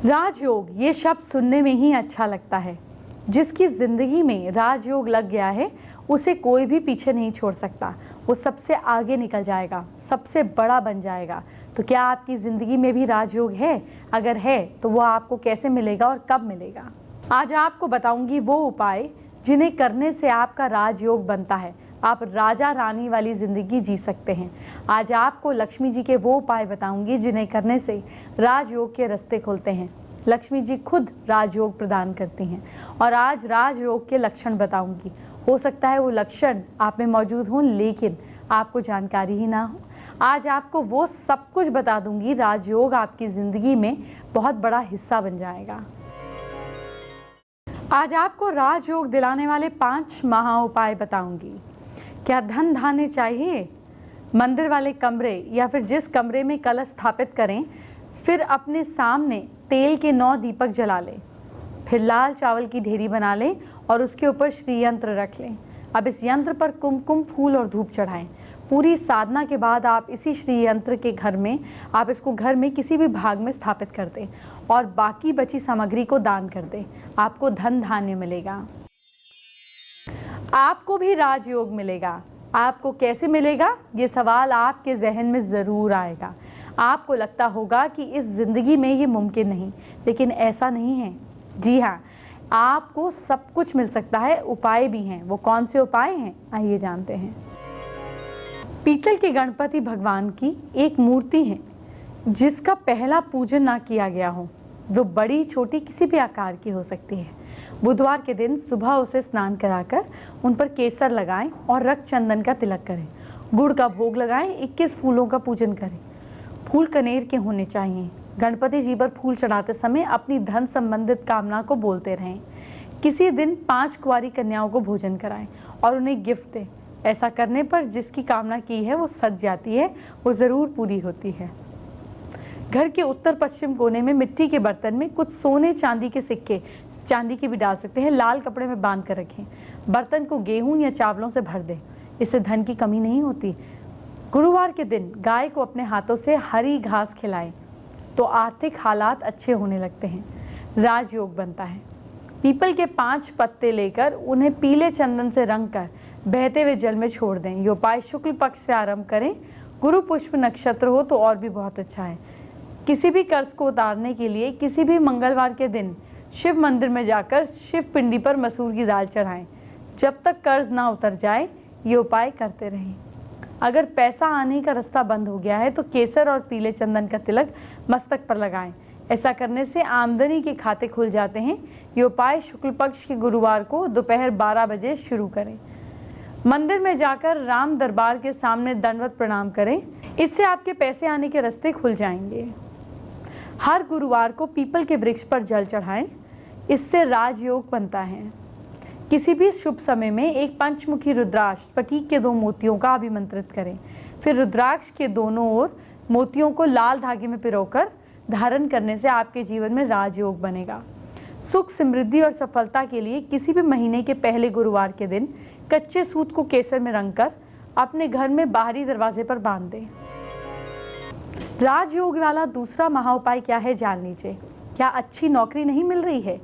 राजयोग ये शब्द सुनने में ही अच्छा लगता है। जिसकी जिंदगी में राजयोग लग गया है उसे कोई भी पीछे नहीं छोड़ सकता। वो सबसे आगे निकल जाएगा, सबसे बड़ा बन जाएगा। तो क्या आपकी जिंदगी में भी राजयोग है? अगर है तो वो आपको कैसे मिलेगा और कब मिलेगा? आज आपको बताऊंगी वो उपाय जिन्हें करने से आपका राजयोग बनता है। आप राजा रानी वाली जिंदगी जी सकते हैं। आज आपको लक्ष्मी जी के वो उपाय बताऊंगी जिन्हें करने से राजयोग के रास्ते खुलते हैं। लक्ष्मी जी खुद राजयोग प्रदान करती हैं और आज राजयोग के लक्षण बताऊंगी। हो सकता है वो लक्षण आप में मौजूद हों लेकिन आपको जानकारी ही ना हो। आज आपको वो सब कुछ बता दूंगी, राजयोग आपकी जिंदगी में बहुत बड़ा हिस्सा बन जाएगा। आज आपको राजयोग दिलाने वाले 5 महा उपाय बताऊंगी। क्या धन धान्य चाहिए? मंदिर वाले कमरे या फिर जिस कमरे में कलश स्थापित करें, फिर अपने सामने तेल के 9 दीपक जला लें। फिर लाल चावल की ढेरी बना लें और उसके ऊपर श्री यंत्र रख लें। अब इस यंत्र पर कुमकुम, फूल और धूप चढ़ाएं। पूरी साधना के बाद आप इसी श्री यंत्र के आप इसको घर में किसी भी भाग में स्थापित कर दें और बाकी बची सामग्री को दान कर दें। आपको धन धान्य मिलेगा। आपको भी राजयोग मिलेगा। आपको कैसे मिलेगा? ये सवाल आपके जहन में ज़रूर आएगा। आपको लगता होगा कि इस ज़िंदगी में ये मुमकिन नहीं, लेकिन ऐसा नहीं है। जी हाँ, आपको सब कुछ मिल सकता है। उपाय भी हैं। वो कौन से उपाय हैं, आइए जानते हैं। पीतल के गणपति भगवान की एक मूर्ति है जिसका पहला पूजन ना किया गया हो। वो बड़ी छोटी किसी भी आकार की हो सकती है। बुधवार के दिन सुबह उसे स्नान कराकर उन पर केसर लगाएं और रक्त चंदन का तिलक करें। गुड़ का भोग लगाएं। 21 फूलों का पूजन करें। फूल कनेर के होने चाहिए। गणपति जी पर फूल चढ़ाते समय अपनी धन संबंधित कामना को बोलते रहें। किसी दिन 5 कुंवारी कन्याओं को भोजन कराएं और उन्हें गिफ्ट दें। ऐसा करने पर जिसकी कामना की है वो सच जाती है, वो ज़रूर पूरी होती है। घर के उत्तर पश्चिम कोने में मिट्टी के बर्तन में कुछ सोने चांदी के सिक्के, चांदी के भी डाल सकते हैं, लाल कपड़े में बांध कर रखें। बर्तन को गेहूं या चावलों से भर दें। इससे धन की कमी नहीं होती। गुरुवार के दिन गाय को अपने हाथों से हरी घास खिलाएं तो आर्थिक हालात अच्छे होने लगते हैं। राजयोग बनता है। पीपल के 5 पत्ते लेकर उन्हें पीले चंदन से रंग कर बहते हुए जल में छोड़ दें। ये उपाय शुक्ल पक्ष से आरंभ करें। गुरु पुष्प नक्षत्र हो तो और भी बहुत अच्छा है। किसी भी कर्ज को उतारने के लिए किसी भी मंगलवार के दिन शिव मंदिर में जाकर शिव पिंडी पर मसूर की दाल चढ़ाएं। जब तक कर्ज ना उतर जाए ये उपाय करते रहें। अगर पैसा आने का रास्ता बंद हो गया है तो केसर और पीले चंदन का तिलक मस्तक पर लगाएं। ऐसा करने से आमदनी के खाते खुल जाते हैं। ये उपाय शुक्ल पक्ष के गुरुवार को दोपहर 12 बजे शुरू करें। मंदिर में जाकर राम दरबार के सामने दंडवत प्रणाम करें। इससे आपके पैसे आने के रास्ते खुल जाएंगे। हर गुरुवार को पीपल के वृक्ष पर जल चढ़ाएं। इससे राजयोग बनता है। किसी भी शुभ समय में एक पंचमुखी रुद्राक्ष स्फटिक के 2 मोतियों का अभिमंत्रित करें। फिर रुद्राक्ष के दोनों ओर मोतियों को लाल धागे में पिरोकर धारण करने से आपके जीवन में राजयोग बनेगा। सुख, समृद्धि और सफलता के लिए किसी भी महीने के पहले गुरुवार के दिन कच्चे सूत को केसर में रंगकर अपने घर में बाहरी दरवाजे पर बांध दें। राजयोग वाला दूसरा महा उपाय क्या है, जान लीजिए। क्या अच्छी नौकरी नहीं मिल रही है?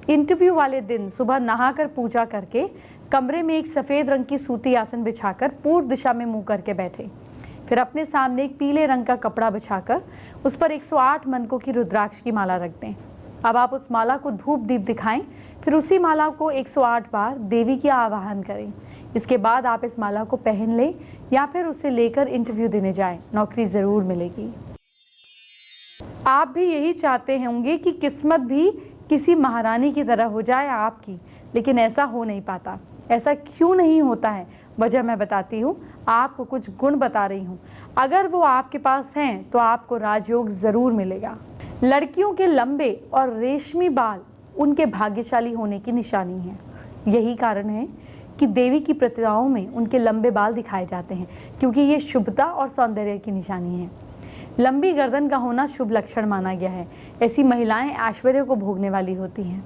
इंटरव्यू वाले दिन सुबह नहाकर पूजा करके कमरे में एक सफ़ेद रंग की सूती आसन बिछाकर पूर्व दिशा में मुंह करके बैठे। फिर अपने सामने एक पीले रंग का कपड़ा बिछाकर उस पर 108 मनकों की रुद्राक्ष की माला रख दें। अब आप उस माला को धूप दीप दिखाएं। फिर उसी माला को 108 बार देवी की आवाहन करें। इसके बाद आप इस माला को पहन लें या फिर उसे लेकर इंटरव्यू देने जाएं। नौकरी ज़रूर मिलेगी। आप भी यही चाहते होंगे कि किस्मत भी किसी महारानी की तरह हो जाए आपकी, लेकिन ऐसा हो नहीं पाता। ऐसा क्यों नहीं होता है? वजह मैं बताती हूँ। आपको कुछ गुण बता रही हूँ। अगर वो आपके पास हैं तो आपको राजयोग ज़रूर मिलेगा। लड़कियों के लंबे और रेशमी बाल उनके भाग्यशाली होने की निशानी है। यही कारण है कि देवी की प्रतिमाओं में उनके लंबे बाल दिखाए जाते हैं, क्योंकि ये शुभता और सौंदर्य की निशानी है। लंबी गर्दन का होना शुभ लक्षण माना गया है। ऐसी महिलाएं ऐश्वर्य को भोगने वाली होती हैं।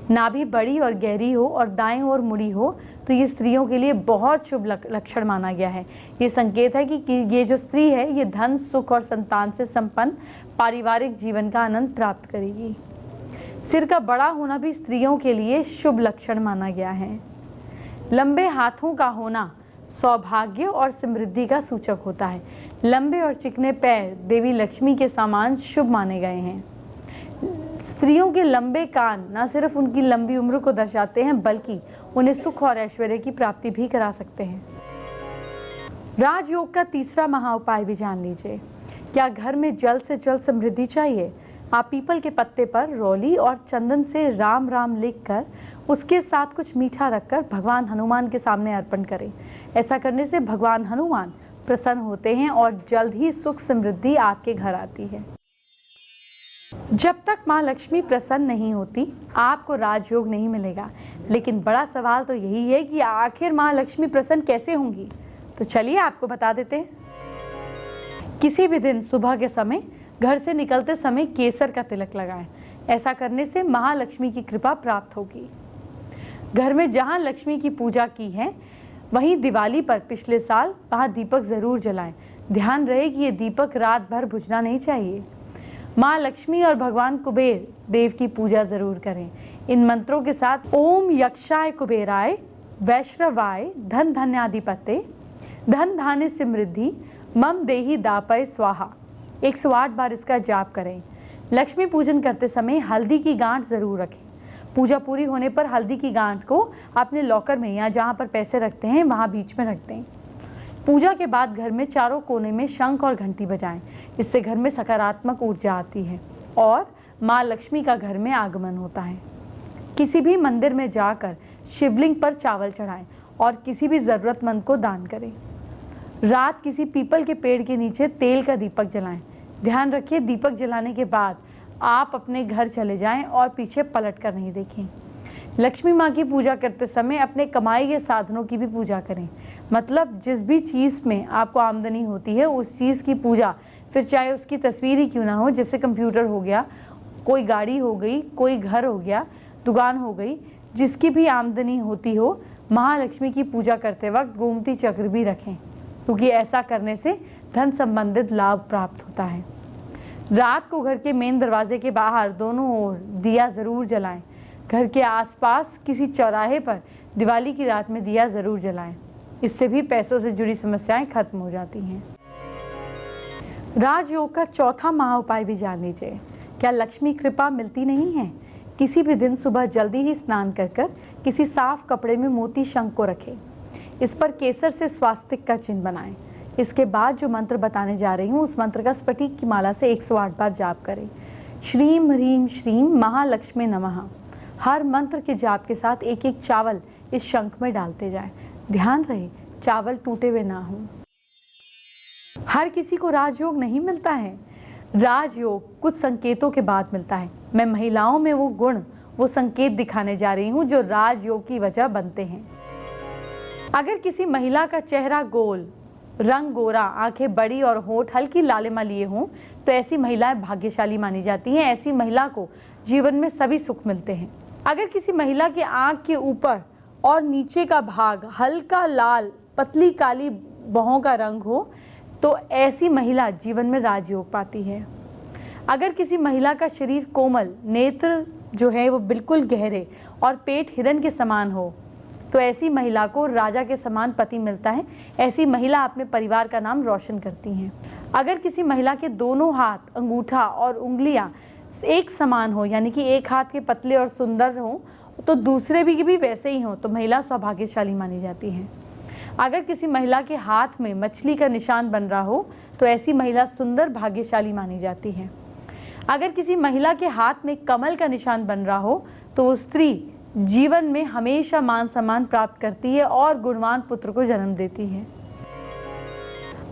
नाभि बड़ी और गहरी हो और दाएं ओर मुड़ी हो तो ये स्त्रियों के लिए बहुत शुभ लक्षण माना गया है। ये संकेत है कि ये जो स्त्री है ये धन, सुख और संतान से संपन्न पारिवारिक जीवन का आनंद प्राप्त करेगी। सिर का बड़ा होना भी स्त्रियों के लिए शुभ लक्षण माना गया है। लंबे हाथों का होना सौभाग्य और समृद्धि का सूचक होता है। लंबे और चिकने पैर देवी लक्ष्मी के समान शुभ माने गए हैं। स्त्रियों के लंबे कान न सिर्फ उनकी लंबी उम्र को दर्शाते हैं, बल्कि उन्हें सुख और ऐश्वर्य की प्राप्ति भी करा सकते हैं। राजयोग का तीसरा महाउपाय भी जान लीजिए। क्या घर में जल्द से जल्द समृद्धि चाहिए? आप पीपल के पत्ते पर रोली और चंदन से राम राम लिखकर उसके साथ कुछ मीठा रखकर भगवान हनुमान के सामने अर्पण करें। ऐसा करने से भगवान हनुमान प्रसन्न होते हैं और जल्द ही सुख समृद्धि आपके घर आती है। जब तक माँ लक्ष्मी प्रसन्न नहीं होती, आपको राजयोग नहीं मिलेगा। लेकिन बड़ा सवाल तो यही है कि आखिर माँ लक्ष्मी प्रसन्न कैसे होंगी? तो चलिए आपको बता देते हैं। किसी भी दिन सुबह के समय घर से निकलते समय केसर का तिलक लगाएं। ऐसा करने से महालक्ष्मी की कृपा प्राप्त होगी। घर में जहां लक्ष्मी की पूजा की है, वहीं दिवाली पर पिछले साल वहां दीपक जरूर जलाएं। ध्यान रहे कि ये दीपक रात भर बुझना नहीं चाहिए। माँ लक्ष्मी और भगवान कुबेर देव की पूजा जरूर करें। इन मंत्रों के साथ ओम यक्षाय कुबेराय वैश्रवाय धन धन्याधिपते धन धान्य समृद्धि मम देहि दापय स्वाहा 108 बार इसका जाप करें। लक्ष्मी पूजन करते समय हल्दी की गांठ जरूर रखें। पूजा पूरी होने पर हल्दी की गांठ को अपने लॉकर में या जहां पर पैसे रखते हैं वहां बीच में रख दें। पूजा के बाद घर में चारों कोने में शंख और घंटी बजाएं। इससे घर में सकारात्मक ऊर्जा आती है और माँ लक्ष्मी का घर में आगमन होता है। किसी भी मंदिर में जाकर शिवलिंग पर चावल चढ़ाएं और किसी भी जरूरतमंद को दान करें। रात किसी पीपल के पेड़ के नीचे तेल का दीपक जलाएं। ध्यान रखिए, दीपक जलाने के बाद आप अपने घर चले जाएं और पीछे पलट कर नहीं देखें। लक्ष्मी माँ की पूजा करते समय अपने कमाई के साधनों की भी पूजा करें। मतलब जिस भी चीज़ में आपको आमदनी होती है उस चीज़ की पूजा, फिर चाहे उसकी तस्वीर ही क्यों ना हो, जैसे कंप्यूटर हो गया, कोई गाड़ी हो गई, कोई घर हो गया, दुकान हो गई, जिसकी भी आमदनी होती हो, महालक्ष्मी की पूजा करते वक्त गोमती चक्र भी रखें, क्योंकि ऐसा करने से धन संबंधित लाभ प्राप्त होता है। रात को घर के मेन दरवाजे के बाहर दोनों ओर दिया ज़रूर जलाएं। घर के आसपास किसी चौराहे पर दिवाली की रात में दिया ज़रूर जलाएं। इससे भी पैसों से जुड़ी समस्याएं खत्म हो जाती हैं। राजयोग का चौथा महाउपाय भी जान लीजिए। क्या लक्ष्मी कृपा मिलती नहीं है? किसी भी दिन सुबह जल्दी ही स्नान कर किसी साफ कपड़े में मोती शंख को रखें। इस पर केसर से स्वास्तिक का चिन्ह बनाएं। इसके बाद जो मंत्र बताने जा रही हूँ, उस मंत्र का स्फटिक की माला से 108 बार जाप करें। श्रीम ह्रीम श्रीम महालक्ष्मी नमः। हर मंत्र के जाप के साथ एक एक चावल इस शंख में डालते जाएं। ध्यान रहे चावल टूटे हुए ना हों। हर किसी को राजयोग नहीं मिलता है। राजयोग कुछ संकेतों के बाद मिलता है। मैं महिलाओं में वो गुण, वो संकेत दिखाने जा रही हूँ जो राजयोग की वजह बनते हैं। अगर किसी महिला का चेहरा गोल, रंग गोरा, आंखें बड़ी और होंठ हल्की लालिमा लिए हों, तो ऐसी महिलाएं भाग्यशाली मानी जाती हैं। ऐसी महिला को जीवन में सभी सुख मिलते हैं। अगर किसी महिला की आंख के ऊपर और नीचे का भाग हल्का लाल, पतली काली भौं का रंग हो, तो ऐसी महिला जीवन में राजयोग पाती है। अगर किसी महिला का शरीर कोमल, नेत्र जो है वो बिल्कुल गहरे और पेट हिरण के समान हो, तो ऐसी महिला को राजा के समान पति मिलता है। ऐसी महिला अपने परिवार का नाम रोशन करती हैं। अगर किसी महिला के दोनों हाथ, अंगूठा और उंगलियां एक समान हो, यानी कि एक हाथ के पतले और सुंदर हो, तो दूसरे भी वैसे ही हो, तो महिला सौभाग्यशाली मानी जाती है। अगर किसी महिला के हाथ में मछली का निशान बन रहा हो, तो ऐसी महिला सुंदर, भाग्यशाली मानी जाती है। अगर किसी महिला के हाथ में कमल का निशान बन रहा हो, तो वो स्त्री जीवन में हमेशा मान सम्मान प्राप्त करती है और गुणवान पुत्र को जन्म देती है।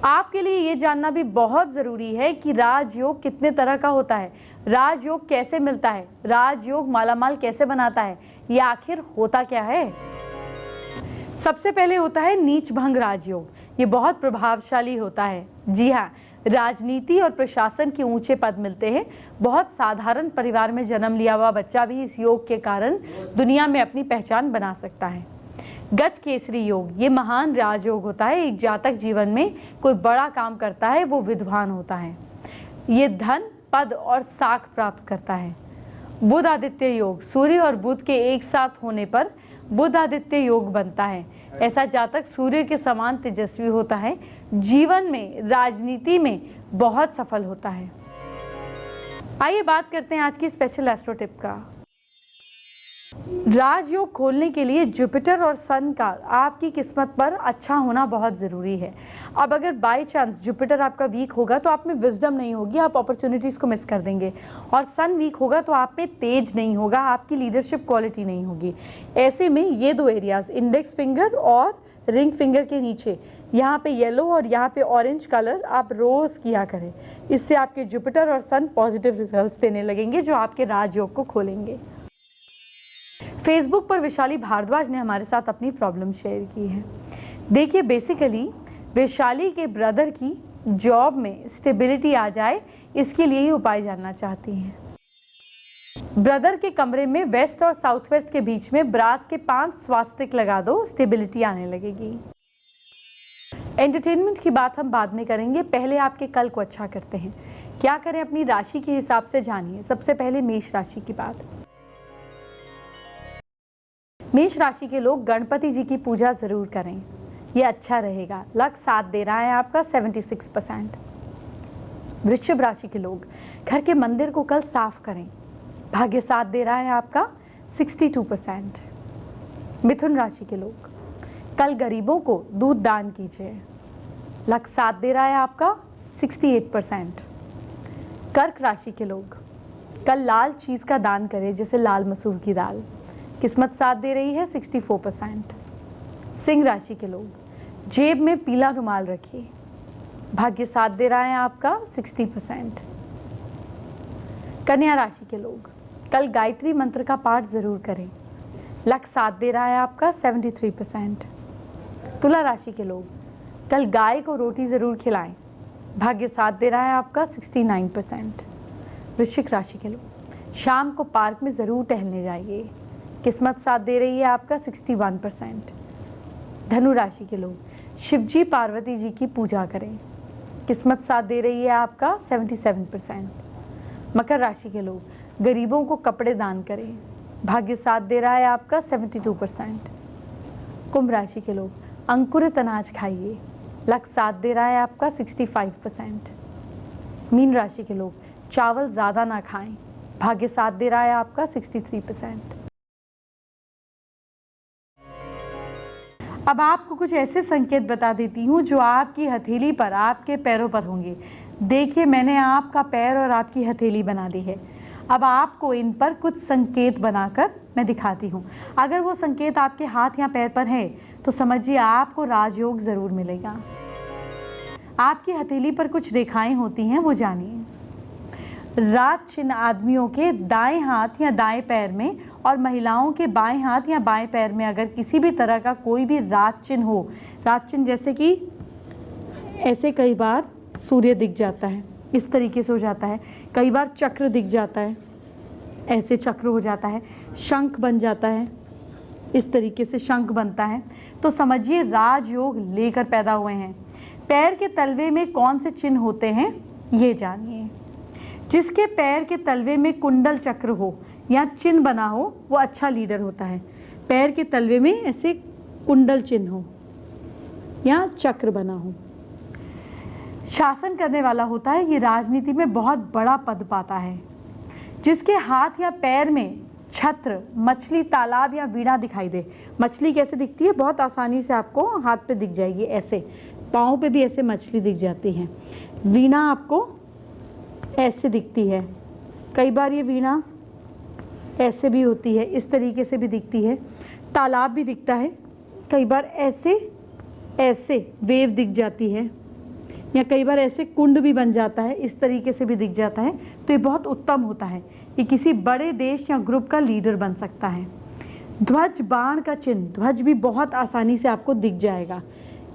आपके लिए ये जानना भी बहुत जरूरी है कि राजयोग कितने तरह का होता है, राजयोग कैसे मिलता है, राजयोग मालामाल कैसे बनाता है, ये आखिर होता क्या है। सबसे पहले होता है नीच भंग राजयोग। ये बहुत प्रभावशाली होता है। जी हाँ, राजनीति और प्रशासन के ऊंचे पद मिलते हैं। बहुत साधारण परिवार में जन्म लिया हुआ बच्चा भी इस योग के कारण दुनिया में अपनी पहचान बना सकता है। गज केसरी योग, ये महान राजयोग होता है। एक जातक जीवन में कोई बड़ा काम करता है, वो विद्वान होता है, ये धन, पद और साख प्राप्त करता है। बुध आदित्य योग, सूर्य और बुध के एक साथ होने पर बुध आदित्य योग बनता है। ऐसा जातक सूर्य के समान तेजस्वी होता है, जीवन में, राजनीति में बहुत सफल होता है। आइए बात करते हैं आज की स्पेशल एस्ट्रो टिप का। राजयोग खोलने के लिए जुपिटर और सन का आपकी किस्मत पर अच्छा होना बहुत ज़रूरी है। अब अगर बाय चांस जुपिटर आपका वीक होगा तो आप में विजडम नहीं होगी, आप अपॉर्चुनिटीज़ को मिस कर देंगे, और सन वीक होगा तो आप में तेज नहीं होगा, आपकी लीडरशिप क्वालिटी नहीं होगी। ऐसे में ये दो एरियाज, इंडेक्स फिंगर और रिंग फिंगर के नीचे, यहाँ पे येलो और यहाँ पे ऑरेंज कलर आप रोज़ किया करें। इससे आपके जुपिटर और सन पॉजिटिव रिजल्ट्स देने लगेंगे जो आपके राजयोग को खोलेंगे। फेसबुक पर वैशाली भारद्वाज ने हमारे साथ अपनी प्रॉब्लम शेयर की है। देखिए, बेसिकली वैशाली के ब्रदर की जॉब में स्टेबिलिटी आ जाए, इसके लिए ही उपाय जानना चाहती हैं। ब्रदर के कमरे में वेस्ट और साउथ वेस्ट के बीच में ब्रास के 5 स्वास्तिक लगा दो, स्टेबिलिटी आने लगेगी। एंटरटेनमेंट की बात हम बाद में करेंगे, पहले आपके कल को अच्छा करते हैं। क्या करें अपनी राशि के हिसाब से जानिए। सबसे पहले मेष राशि की बात। मेष राशि के लोग गणपति जी की पूजा जरूर करें, ये अच्छा रहेगा। लक साथ दे रहा है आपका 76%। वृश्चिक राशि के लोग घर के मंदिर को कल साफ करें, भाग्य साथ दे रहा है आपका 62%। मिथुन राशि के लोग कल गरीबों को दूध दान कीजिए, लक साथ दे रहा है आपका 68%। कर्क राशि के लोग कल लाल चीज का दान करें, जैसे लाल मसूर की दाल, किस्मत साथ दे रही है 64%। सिंह राशि के लोग जेब में पीला रुमाल रखिए, भाग्य साथ दे रहा है आपका 60%। कन्या राशि के लोग कल गायत्री मंत्र का पाठ जरूर करें, लक साथ दे रहा है आपका 73%। तुला राशि के लोग कल गाय को रोटी जरूर खिलाएं, भाग्य साथ दे रहा है आपका 69%। वृश्चिक राशि के लोग शाम को पार्क में जरूर टहलने जाइए, किस्मत साथ दे रही है आपका 61%। धनु राशि के लोग शिवजी पार्वती जी की पूजा करें, किस्मत साथ दे रही है आपका 77%। मकर राशि के लोग गरीबों को कपड़े दान करें, भाग्य साथ दे रहा है आपका 72%। कुंभ राशि के लोग अंकुरित अनाज खाइए, लक साथ दे रहा है आपका 65%। मीन राशि के लोग चावल ज़्यादा ना खाएं, भाग्य साथ दे रहा है आपका 63%। अब आपको कुछ ऐसे संकेत बता देती हूँ जो आपकी हथेली पर, आपके पैरों पर होंगे। देखिए, मैंने आपका पैर और आपकी हथेली बना दी है। अब आपको इन पर कुछ संकेत बनाकर मैं दिखाती हूँ। अगर वो संकेत आपके हाथ या पैर पर है तो समझिए आपको राजयोग ज़रूर मिलेगा। आपकी हथेली पर कुछ रेखाएं होती हैं, वो जानिए। रात चिन्ह आदमियों के दाएं हाथ या दाएं पैर में और महिलाओं के बाएं हाथ या बाएं पैर में अगर किसी भी तरह का कोई भी रात चिन्ह हो, रात चिन्ह जैसे कि ऐसे, कई बार सूर्य दिख जाता है, इस तरीके से हो जाता है, कई बार चक्र दिख जाता है, ऐसे चक्र हो जाता है, शंख बन जाता है, इस तरीके से शंख बनता है, तो समझिए राजयोग लेकर पैदा हुए हैं। पैर के तलवे में कौन से चिन्ह होते हैं ये जानिए। जिसके पैर के तलवे में कुंडल चक्र हो या चिन्ह बना हो वो अच्छा लीडर होता है। पैर के तलवे में ऐसे कुंडल चिन्ह हो या चक्र बना हो, शासन करने वाला होता है, ये राजनीति में बहुत बड़ा पद पाता है। जिसके हाथ या पैर में छत्र, मछली, तालाब या वीणा दिखाई दे। मछली कैसे दिखती है? बहुत आसानी से आपको हाथ पे दिख जाएगी, ऐसे पाँव पे भी ऐसे मछली दिख जाती है। वीणा आपको ऐसे दिखती है, कई बार ये वीणा ऐसे भी होती है, इस तरीके से भी दिखती है। तालाब भी दिखता है, कई बार ऐसे ऐसे वेव दिख जाती है, या कई बार ऐसे कुंड भी बन जाता है, इस तरीके से भी दिख जाता है। तो ये बहुत उत्तम होता है, ये किसी बड़े देश या ग्रुप का लीडर बन सकता है। ध्वज, बाण का चिन्ह, ध्वज भी बहुत आसानी से आपको दिख जाएगा,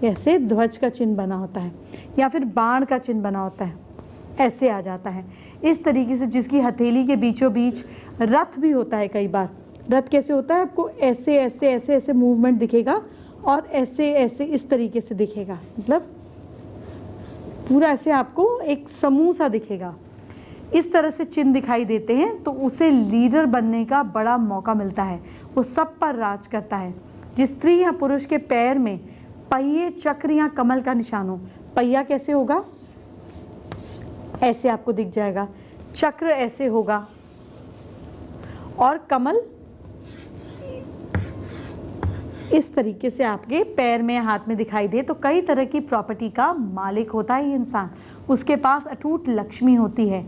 ऐसे ध्वज का चिन्ह बना होता है, या फिर बाण का चिन्ह बना होता है, ऐसे आ जाता है इस तरीके से। जिसकी हथेली के बीचों बीच रथ भी होता है, कई बार रथ कैसे होता है, आपको ऐसे ऐसे ऐसे ऐसे मूवमेंट दिखेगा और ऐसे ऐसे इस तरीके से दिखेगा, मतलब पूरा ऐसे आपको एक समूह सा दिखेगा। इस तरह से चिन्ह दिखाई देते हैं तो उसे लीडर बनने का बड़ा मौका मिलता है, वो सब पर राज करता है। जिस स्त्री या पुरुष के पैर में पहिए, चक्र या कमल का निशान हो, पहिया कैसे होगा, ऐसे आपको दिख जाएगा, चक्र ऐसे होगा और कमल इस तरीके से आपके पैर में, हाथ में दिखाई दे, तो कई तरह की प्रॉपर्टी का मालिक होता है ये इंसान। उसके पास अटूट लक्ष्मी होती है।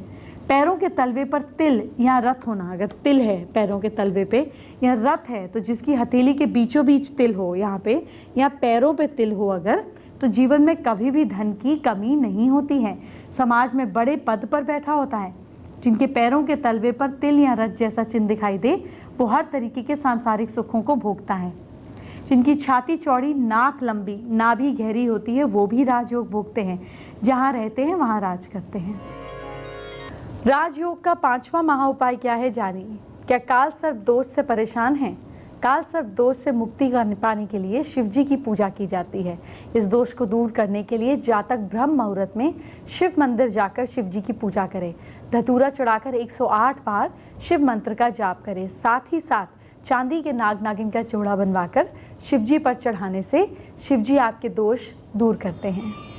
पैरों के तलवे पर तिल या रथ होना, अगर तिल है पैरों के तलवे पे या रथ है, तो जिसकी हथेली के बीचों बीच तिल हो यहाँ पे, या पैरों पे तिल हो अगर, तो जीवन में कभी भी धन की कमी नहीं होती है। समाज में बड़े पद पर बैठा होता है। जिनके पैरों के तलवे पर तिल या रथ जैसा चिन्ह दिखाई दे, वो हर तरीके के सांसारिक सुखों को भोगता है। जिनकी छाती चौड़ी, नाक लंबी, नाभि गहरी होती है, वो भी राजयोग भोगते हैं। जहाँ रहते हैं वहाँ राज करते हैं। राजयोग का 5वां महाउपाय क्या है जानिए। क्या काल सर्प दोष से परेशान हैं? काल सर्प दोष से मुक्ति पाने के लिए शिव जी की पूजा की जाती है। इस दोष को दूर करने के लिए जातक ब्रह्म मुहूर्त में शिव मंदिर जाकर शिव जी की पूजा करें। धतूरा चढ़ाकर 108 बार शिव मंत्र का जाप करें। साथ ही साथ चांदी के नाग नागिन का चूड़ा बनवाकर शिव जी पर चढ़ाने से शिव जी आपके दोष दूर करते हैं।